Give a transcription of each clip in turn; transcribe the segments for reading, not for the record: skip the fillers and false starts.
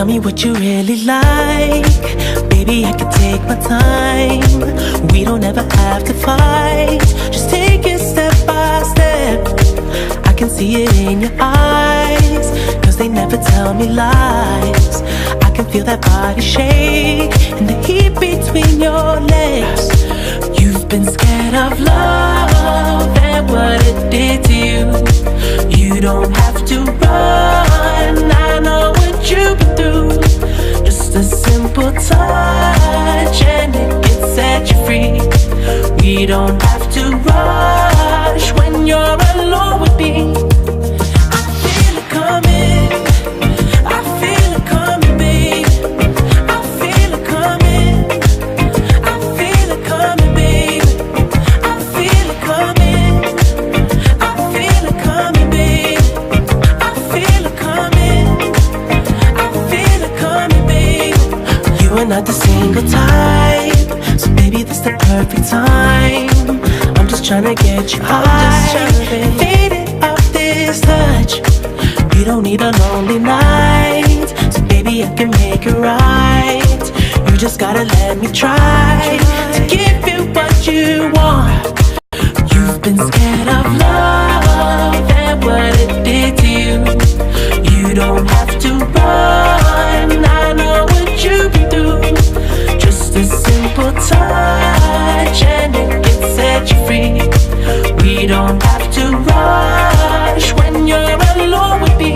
Tell me what you really like. Baby, I can take my time. We don't ever have to fight. Just take it step by step. I can see it in your eyes, 'cause they never tell me lies. I can feel that body shake and the heat between your legs. You've been scared of love and what it did to you. You don't have to run, I know what you've been through. Just a simple touch and it can set you free. We don't have to rush when you're alone with me. I feel it coming, I feel it coming, babe. I feel it coming, I feel it coming, babe. I feel it coming, I feel it coming, babe. I feel it coming, I feel it coming, babe. You are not the single type, so baby, this the perfect time. I'm just tryna get you high, faded off this touch. You don't need a lonely night, so baby, I can make it right. You just gotta let me try to give you what you want. You've been scared of love and what it did to you. You don't have to run, I know what you've been through. Just a simple touch and it can set you free. We don't have to rush when you're alone with me.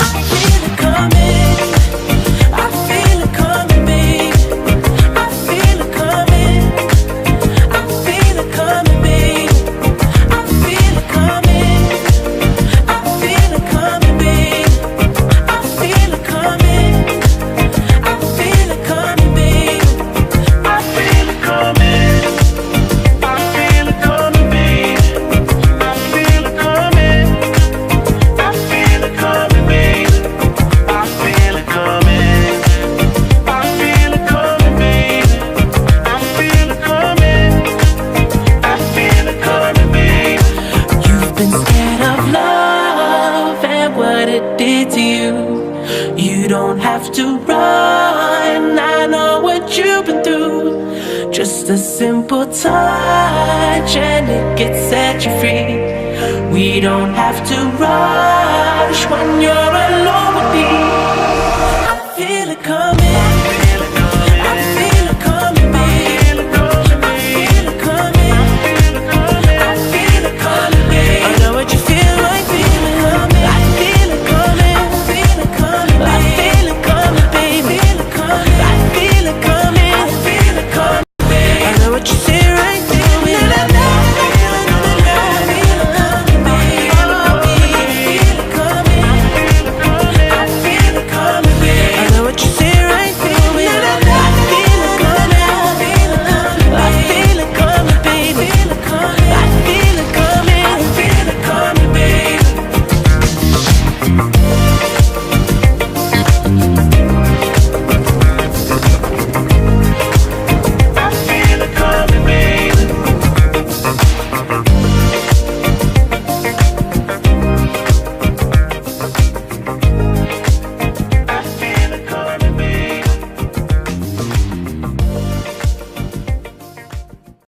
I feel it coming, I feel it coming, babe. I feel it coming, I feel it coming, babe. I feel it coming, I feel it coming, babe. I feel it coming, I feel it coming, babe. I feel it coming, I feel it coming, babe. I feel it coming, I feel it coming, babe. I feel it coming, I feel it coming, babe. I feel it coming, I feel it coming, babe. You've been scared of love and what it did to you. You don't have to run, I know what you've been through. Just a simple touch and it can set you free. We don't have to rush when you're alone.